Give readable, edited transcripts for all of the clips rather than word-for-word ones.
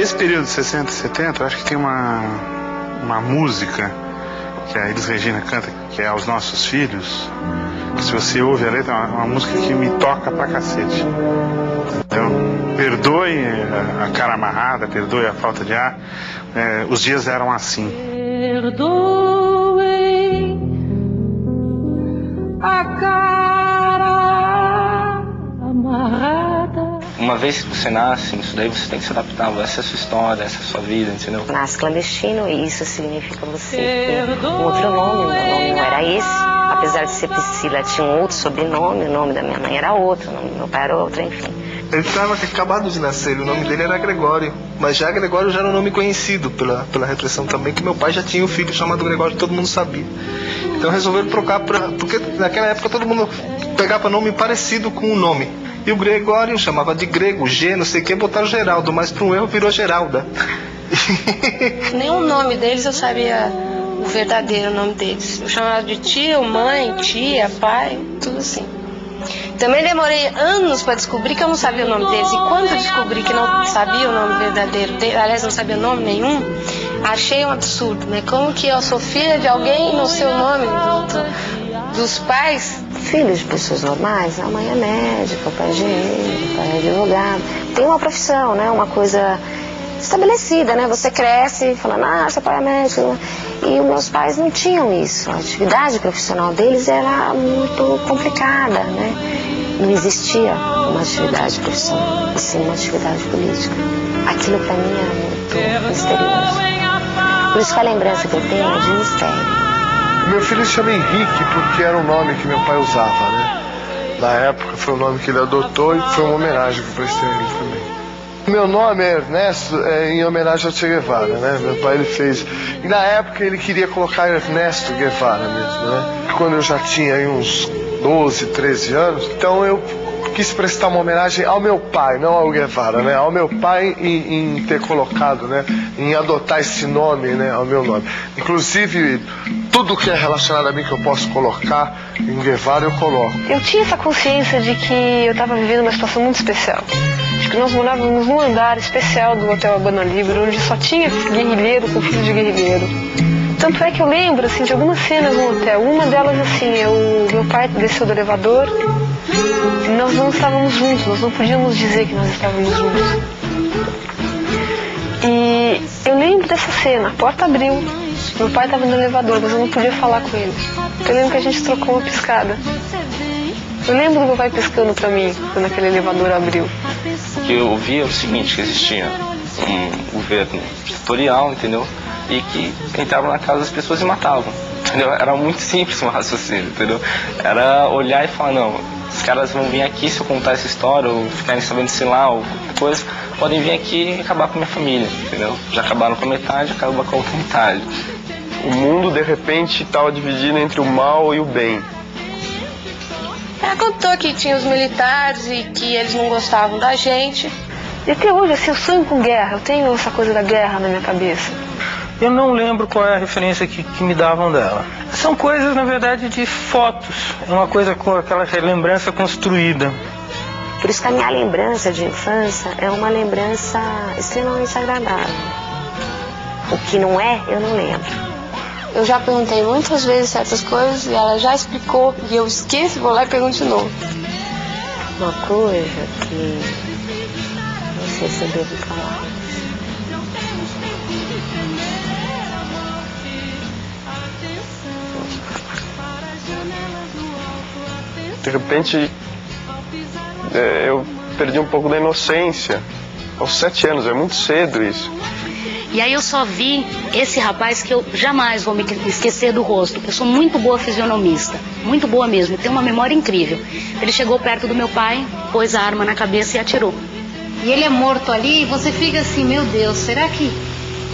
Nesse período de 60 e 70, eu acho que tem uma música que a Elis Regina canta, que é Aos Nossos Filhos. Se você ouve a letra, é uma música que me toca pra cacete. Então, perdoe a cara amarrada, perdoe a falta de ar. Os dias eram assim. Perdoe a cara amarrada. Uma vez que você nasce, isso daí você tem que se adaptar. Essa é a sua história, essa é a sua vida, entendeu? Nasce clandestino e isso significa você ter um outro nome. Meu nome não era esse. Apesar de ser Priscila, tinha um outro sobrenome. O nome da minha mãe era outro, o nome do meu pai era outro, enfim. Ele estava acabado de nascer, o nome dele era Gregório. Mas já Gregório já era um nome conhecido pela repressão também, que meu pai já tinha um filho chamado Gregório, todo mundo sabia. Então resolveram trocar, porque naquela época todo mundo pegava nome parecido com o nome. E o Gregório chamava de grego, G, não sei o que, botaram Geraldo, mas por um erro virou Geralda. Nem o nome deles eu sabia o verdadeiro nome deles. Eu chamava de tio, mãe, tia, pai, tudo assim. Também demorei anos para descobrir que eu não sabia o nome deles. E quando eu descobri que não sabia o nome verdadeiro deles, aliás, não sabia nome nenhum, achei um absurdo, né? Como que eu sou filha de alguém e não sei o nome dos pais? Filhos de pessoas normais, a mãe é médica, o pai é engenheiro, o pai é advogado. Tem uma profissão, né? Uma coisa estabelecida, né? Você cresce falando, seu pai é médico. E os meus pais não tinham isso. A atividade profissional deles era muito complicada, né? Não existia uma atividade profissional, e sim uma atividade política. Aquilo para mim era muito misterioso. Por isso que a lembrança que eu tenho é de mistério. Meu filho se chama Henrique porque era o nome que meu pai usava, né? Na época foi o nome que ele adotou e foi uma homenagem que eu prestei a ele também. Meu nome é Ernesto, em homenagem ao Che Guevara, né? Meu pai ele fez. E na época ele queria colocar Ernesto Guevara mesmo, né? Quando eu já tinha aí uns 12, 13 anos, então eu quis prestar uma homenagem ao meu pai, não ao Guevara, né? Ao meu pai em ter colocado, né? Em adotar esse nome, né? Ao meu nome. Inclusive, tudo que é relacionado a mim que eu posso colocar em Guevara, eu coloco. Eu tinha essa consciência de que eu estava vivendo uma situação muito especial. De que nós morávamos num andar especial do Hotel Habana Libre, onde só tinha guerrilheiro com filho de guerrilheiro. Tanto é que eu lembro, assim, de algumas cenas no hotel. Uma delas, assim, meu pai desceu do elevador e nós não estávamos juntos, nós não podíamos dizer que nós estávamos juntos. E eu lembro dessa cena, a porta abriu, meu pai estava no elevador, mas eu não podia falar com ele. Eu lembro que a gente trocou uma piscada. Eu lembro do meu pai piscando pra mim, quando aquele elevador abriu. O que eu via é o seguinte, que existia um governo ditatorial, entendeu? E que entravam na casa das pessoas e matavam, entendeu? Era muito simples o meu raciocínio, entendeu? Era olhar e falar, não, os caras vão vir aqui se eu contar essa história, ou ficarem sabendo, sei lá, ou qualquer coisa, podem vir aqui e acabar com a minha família, entendeu? Já acabaram com a metade, acabam com a outra metade. O mundo, de repente, estava dividido entre o mal e o bem. Ela contou que tinha os militares e que eles não gostavam da gente. E até hoje, assim, eu sonho com guerra, eu tenho essa coisa da guerra na minha cabeça. Eu não lembro qual é a referência que me davam dela. São coisas, na verdade, de fotos. É uma coisa com aquela lembrança construída. Por isso que a minha lembrança de infância é uma lembrança extremamente agradável. O que não é, eu não lembro. Eu já perguntei muitas vezes certas coisas e ela já explicou e eu esqueço, vou lá e pergunto de novo. Uma coisa que não sei se eu devo falar. De repente, eu perdi um pouco da inocência. Aos 7 anos, é muito cedo isso. E aí eu só vi esse rapaz que eu jamais vou me esquecer do rosto. Eu sou muito boa fisionomista, muito boa mesmo, tenho uma memória incrível. Ele chegou perto do meu pai, pôs a arma na cabeça e atirou. E ele é morto ali e você fica assim, meu Deus, será que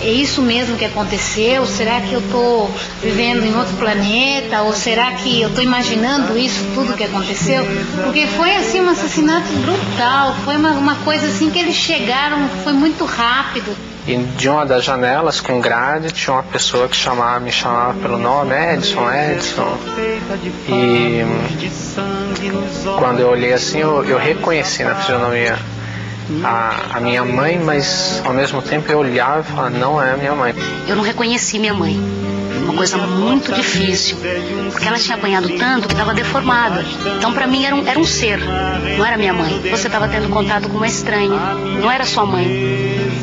é isso mesmo que aconteceu? Será que eu estou vivendo em outro planeta? Ou será que eu estou imaginando isso tudo que aconteceu? Porque foi assim um assassinato brutal, foi uma coisa assim que eles chegaram, foi muito rápido. E de uma das janelas com grade tinha uma pessoa que me chamava pelo nome, Edson. E quando eu olhei assim, eu reconheci na fisionomia a minha mãe, mas ao mesmo tempo eu olhava e falava, não é a minha mãe. Eu não reconheci minha mãe. Uma coisa muito difícil, porque ela tinha apanhado tanto que estava deformada. Então para mim era um ser, não era minha mãe. Você estava tendo contato com uma estranha, não era sua mãe,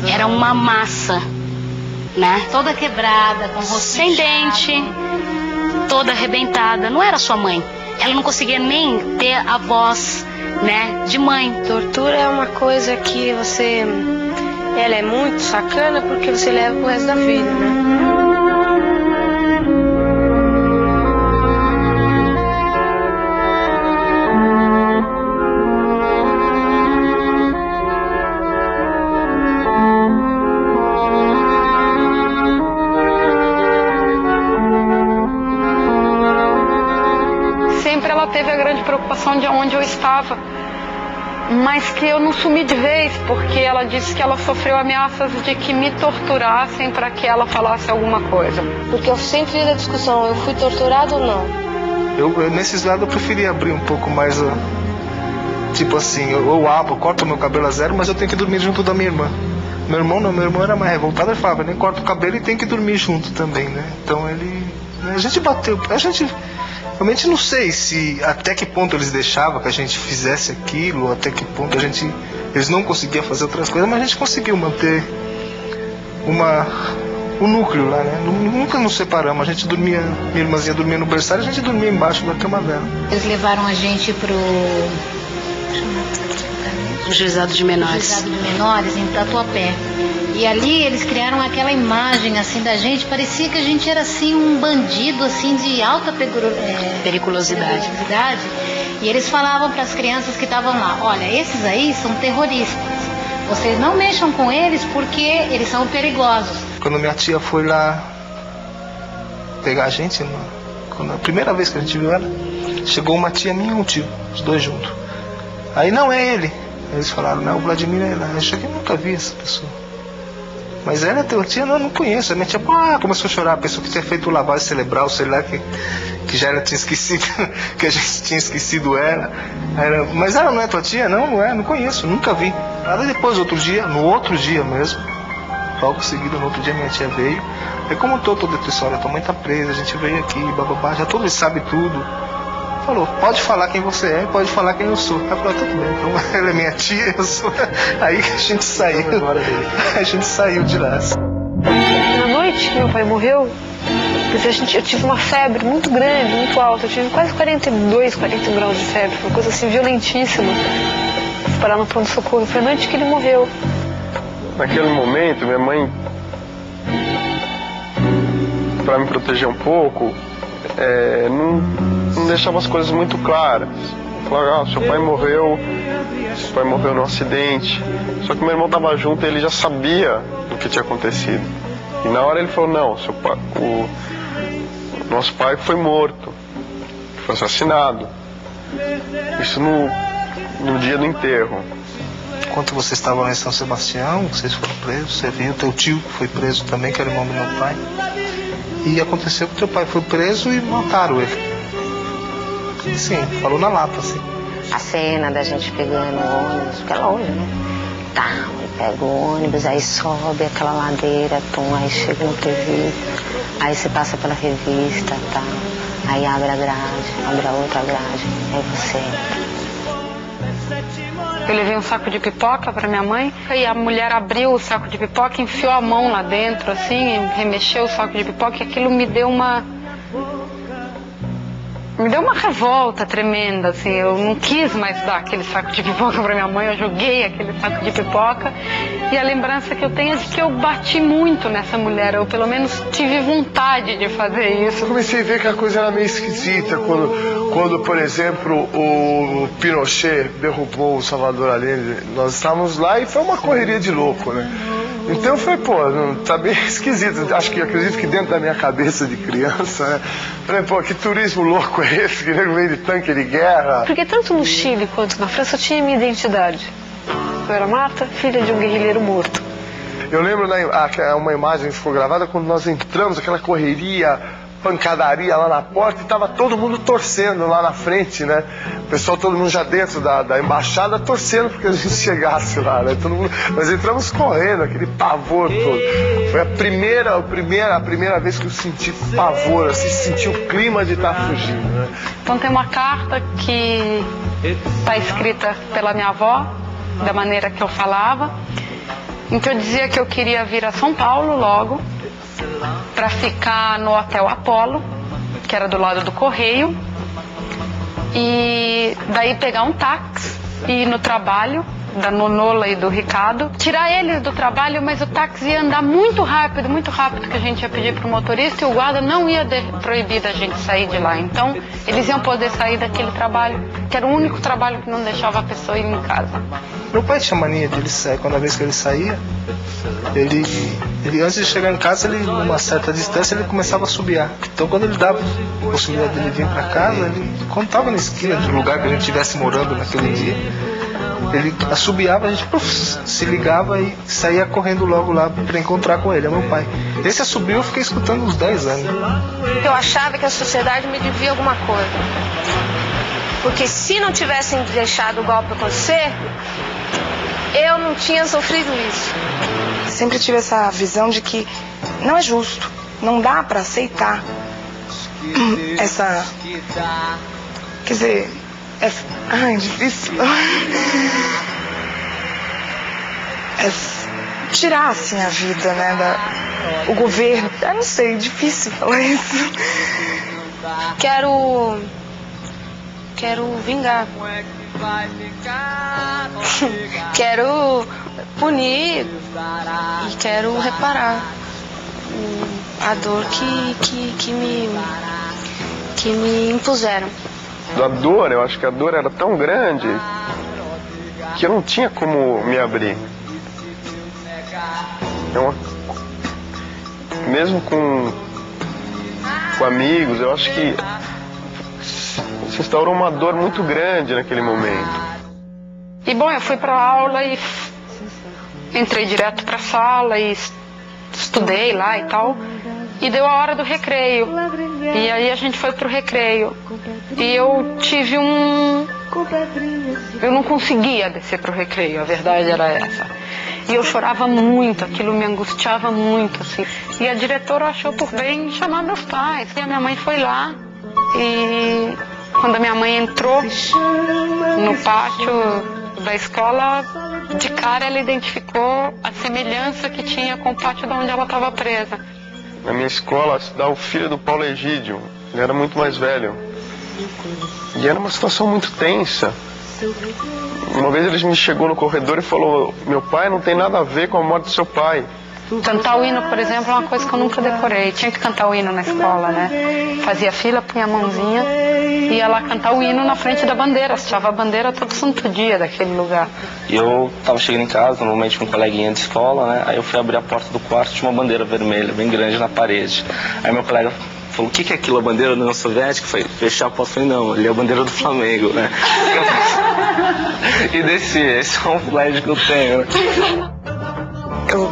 era uma massa, né? Toda quebrada, com o rosto sem dente, toda arrebentada, não era sua mãe. Ela não conseguia nem ter a voz, né, de mãe. Tortura é uma coisa que ela é muito sacana porque você leva o resto da vida, né? Teve a grande preocupação de onde eu estava, mas que eu não sumi de vez, porque ela disse que ela sofreu ameaças de que me torturassem para que ela falasse alguma coisa. Porque eu sempre fiz a discussão, eu fui torturado ou não? Nesses lados eu preferia abrir um pouco mais, tipo assim, eu corto meu cabelo a zero, mas eu tenho que dormir junto da minha irmã. Meu irmão era mais revoltado, ele falava, nem corta o cabelo e tem que dormir junto também, né? Então a gente bateu, realmente não sei até que ponto eles deixavam que a gente fizesse aquilo, até que ponto eles não conseguiam fazer outras coisas, mas a gente conseguiu manter o núcleo lá, né? Nunca nos separamos, a gente dormia, minha irmãzinha dormia no berçário, a gente dormia embaixo da cama dela. Eles levaram a gente pro Juizado de Menores. Juizado de Menores, em Tatuapé. E ali eles criaram aquela imagem assim da gente, parecia que a gente era assim um bandido assim de alta periculosidade. E eles falavam para as crianças que estavam lá, olha, esses aí são terroristas. Vocês não mexam com eles porque eles são perigosos. Quando minha tia foi lá pegar a gente, a primeira vez que a gente viu ela, chegou uma tia minha e um tio, os dois juntos. Aí não é ele. Eles falaram, não, o Vladimir é lá. Eu achei que eu nunca vi essa pessoa. Mas ela é teu tia? Não, eu não conheço. A minha tia começou a chorar, a pessoa que tinha feito o lavagem cerebral, sei lá, que já tinha esquecido, que a gente tinha esquecido ela. Mas ela não é tua tia? Não é, não conheço, nunca vi. Aí depois, no outro dia mesmo, logo seguido, no outro dia minha tia veio. Aí contou toda a história, tua mãe tá presa, a gente veio aqui, bababá, já todo mundo sabe tudo. Falou, pode falar quem você é, pode falar quem eu sou. Ela falou, tudo bem, então ela é minha tia, eu sou. Aí a gente saiu. A gente saiu de lá. Na noite que meu pai morreu, eu tive uma febre muito grande, muito alta. Eu tive quase 42, 41 graus de febre. Uma coisa assim violentíssima. Fui parar no pronto-socorro. Foi a noite que ele morreu. Naquele momento, minha mãe, para me proteger um pouco, não deixava as coisas muito claras. Falava, seu pai morreu num acidente. Só que meu irmão estava junto e ele já sabia do que tinha acontecido. E na hora ele falou, não, o nosso pai foi morto, foi assassinado. Isso no dia do enterro. Enquanto vocês estavam lá em São Sebastião, vocês foram presos, você viu, teu tio foi preso também, que era irmão do meu pai. E aconteceu que teu pai foi preso e mataram ele. Sim, falou na lata, assim. A cena da gente pegando o ônibus, porque é longe, né? Tá, pega o ônibus, aí sobe aquela ladeira, aí chega no presídio, aí você passa pela revista, tá? Aí abre a grade, abre a outra grade, aí você entra. Eu levei um saco de pipoca para minha mãe e a mulher abriu o saco de pipoca, enfiou a mão lá dentro, assim, remexeu o saco de pipoca e aquilo me deu uma revolta tremenda, assim. Eu não quis mais dar aquele saco de pipoca para minha mãe, eu joguei aquele saco de pipoca e a lembrança que eu tenho é de que eu bati muito nessa mulher, eu pelo menos tive vontade de fazer isso. Eu comecei a ver que a coisa era meio esquisita quando, por exemplo, o Pinochet derrubou o Salvador Allende. Nós estávamos lá e foi uma correria de louco, né? Então foi, tá bem esquisito. Acredito que dentro da minha cabeça de criança, né? Falei, que turismo louco é esse? Que nego vem de tanque de guerra. Porque tanto no Chile quanto na França eu tinha minha identidade. Eu era Marta, filha de um guerrilheiro morto. Eu lembro uma imagem que ficou gravada quando nós entramos, aquela correria, pancadaria lá na porta e tava todo mundo torcendo lá na frente, né? O pessoal, todo mundo já dentro da embaixada torcendo porque a gente chegasse lá, né? Todo mundo, nós entramos correndo, aquele pavor todo. Foi a primeira vez que eu senti pavor, assim, senti o clima de estar fugindo, né? Então tem uma carta que está escrita pela minha avó, da maneira que eu falava, em que eu dizia que eu queria vir a São Paulo logo, para ficar no Hotel Apollo, que era do lado do Correio, e daí pegar um táxi e ir no trabalho da Nonola e do Ricardo, tirar eles do trabalho, mas o táxi ia andar muito rápido, que a gente ia pedir pro motorista, e o guarda não ia proibir da gente sair de lá. Então eles iam poder sair daquele trabalho, que era o único trabalho que não deixava a pessoa ir em casa. Meu pai tinha mania de ele sair, quando a vez que ele saía, ele antes de chegar em casa, ele, numa certa distância, ele começava a assobiar. Então quando ele dava a possibilidade dele vir para casa, ele, quando estava na esquina do lugar que a gente estivesse morando naquele dia, ele assobiava, a gente se ligava e saía correndo logo lá para encontrar com ele, é meu pai. Esse assobio eu fiquei escutando uns 10 anos. Eu achava que a sociedade me devia alguma coisa. Porque se não tivessem deixado o golpe acontecer, eu não tinha sofrido isso. Sempre tive essa visão de que não é justo, não dá para aceitar essa... Quer dizer... Ai, difícil. Tirar assim a vida, né? O governo. Eu não sei, difícil falar isso. Quero vingar. Quero punir e quero reparar a dor que me impuseram. Da dor, eu acho que a dor era tão grande que eu não tinha como me abrir. Mesmo com amigos, eu acho que se instaurou uma dor muito grande naquele momento. E bom, eu fui para aula e entrei direto para a sala e estudei lá e tal. E deu a hora do recreio. E aí a gente foi pro recreio. E eu tive eu não conseguia descer pro recreio, a verdade era essa. E eu chorava muito, aquilo me angustiava muito, assim. E a diretora achou por bem chamar meus pais. E a minha mãe foi lá. E quando a minha mãe entrou no pátio da escola, de cara ela identificou a semelhança que tinha com o pátio de onde ela estava presa. Na minha escola estudava o filho do Paulo Egídio, ele era muito mais velho. E era uma situação muito tensa. Uma vez ele me chegou no corredor e falou: meu pai não tem nada a ver com a morte do seu pai. Cantar o hino, por exemplo, é uma coisa que eu nunca decorei. Tinha que cantar o hino na escola, né? Fazia fila, punha a mãozinha e ia lá cantar o hino na frente da bandeira. Associava a bandeira todo santo dia daquele lugar. E eu tava chegando em casa, normalmente com um coleguinha de escola, né? Aí eu fui abrir a porta do quarto, tinha uma bandeira vermelha, bem grande na parede. Aí meu colega falou: o que é aquilo, a bandeira da União Soviética? Foi fechar a porta, falei: não, ali é a bandeira do Flamengo, né? E desci, esse é um flash que eu tenho. Eu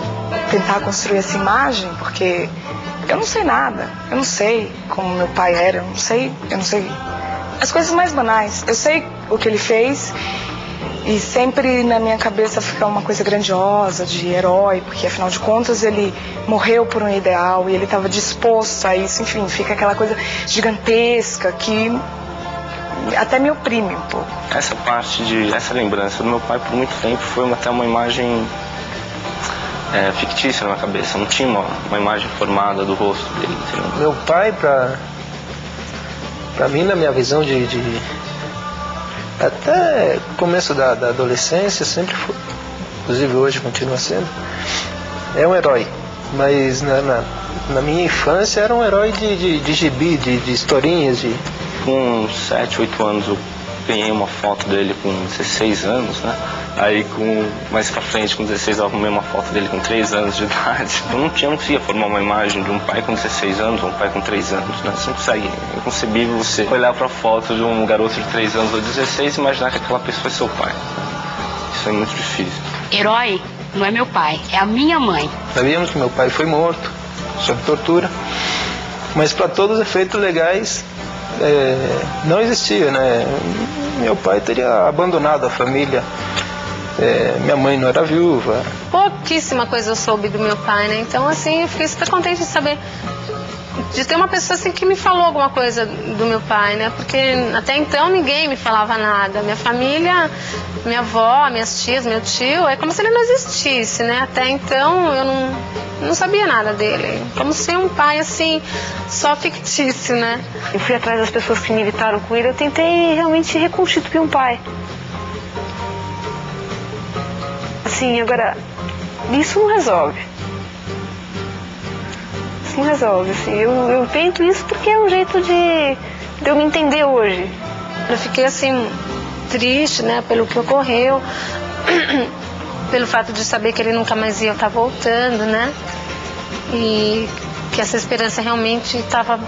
tentar construir essa imagem, porque eu não sei nada, eu não sei como meu pai era, eu não sei as coisas mais banais. Eu sei o que ele fez e sempre na minha cabeça fica uma coisa grandiosa de herói, porque afinal de contas ele morreu por um ideal e ele estava disposto a isso, enfim, fica aquela coisa gigantesca que até me oprime um pouco. Essa lembrança do meu pai por muito tempo foi até uma imagem fictícia na minha cabeça, não tinha uma imagem formada do rosto dele. Entendeu? Meu pai, pra mim, na minha visão de até começo da adolescência, sempre foi, inclusive hoje continua sendo, é um herói, mas na minha infância era um herói de gibi, de historinhas. Com 7, 8 anos eu ganhei uma foto dele com 16 anos, né? Aí mais pra frente, com 16, eu arrumei uma foto dele com 3 anos de idade. Eu não conseguia formar uma imagem de um pai com 16 anos ou um pai com 3 anos, né? Você não consegue. É inconcebível você olhar pra foto de um garoto de 3 anos ou 16 e imaginar que aquela pessoa é seu pai. Isso é muito difícil. Herói não é meu pai, é a minha mãe. Sabíamos que meu pai foi morto, sob tortura. Mas para todos os efeitos legais, não existia, né? Meu pai teria abandonado a família, minha mãe não era viúva. Pouquíssima coisa eu soube do meu pai, né? Então, assim, eu fiquei super contente de saber, de ter uma pessoa assim que me falou alguma coisa do meu pai, né? Porque até então ninguém me falava nada. Minha família, minha avó, minhas tias, meu tio, é como se ele não existisse, né? Até então eu não sabia nada dele. Como ser um pai assim, só fictício, né? Eu fui atrás das pessoas que militaram com ele, eu tentei realmente reconstituir um pai. Assim, agora, isso não resolve. Isso não resolve, assim. Eu tento isso porque é um jeito de eu me entender hoje. Eu fiquei assim, triste, né, pelo que ocorreu, pelo fato de saber que ele nunca mais ia estar voltando, né? E que essa esperança realmente estava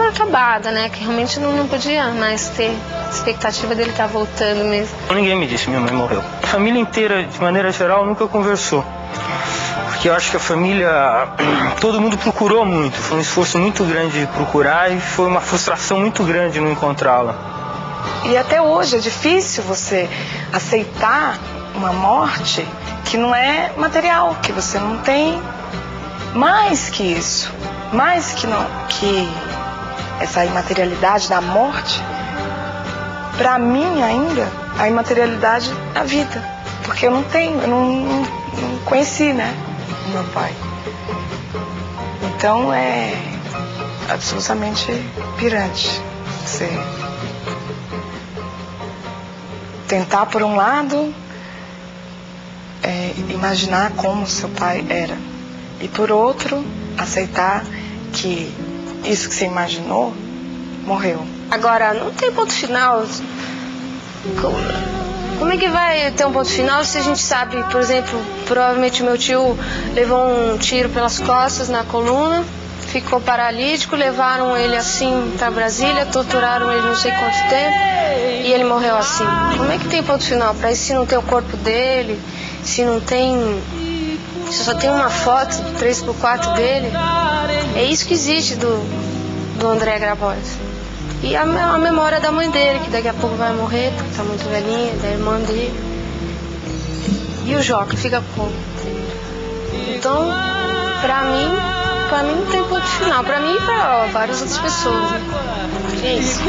acabada, né? Que realmente não podia mais ter expectativa dele estar voltando mesmo. Ninguém me disse que minha mãe morreu. A família inteira, de maneira geral, nunca conversou. Porque eu acho que a família, todo mundo procurou muito. Foi um esforço muito grande de procurar e foi uma frustração muito grande não encontrá-la. E até hoje é difícil você aceitar uma morte que não é material, que você não tem mais que isso, mais que essa imaterialidade da morte. Para mim ainda a imaterialidade é a vida, porque eu não tenho, eu não conheci, né, o meu pai. Então é absolutamente pirante você tentar, por um lado, imaginar como seu pai era, e por outro, aceitar que isso que você imaginou morreu. Agora, não tem ponto final. Como é que vai ter um ponto final se a gente sabe, por exemplo, provavelmente o meu tio levou um tiro pelas costas na coluna, ficou paralítico, levaram ele assim para Brasília, torturaram ele não sei quanto tempo e ele morreu assim. Como é que tem ponto final para isso se não tem o corpo dele, se não tem, se só tem uma foto 3x4 dele? É isso que existe do André Grabois. E a memória da mãe dele, que daqui a pouco vai morrer, porque tá muito velhinha, da irmã dele. E o Joca fica como? Então, pra mim não tem ponto final. Pra mim e pra várias outras pessoas, né? É isso.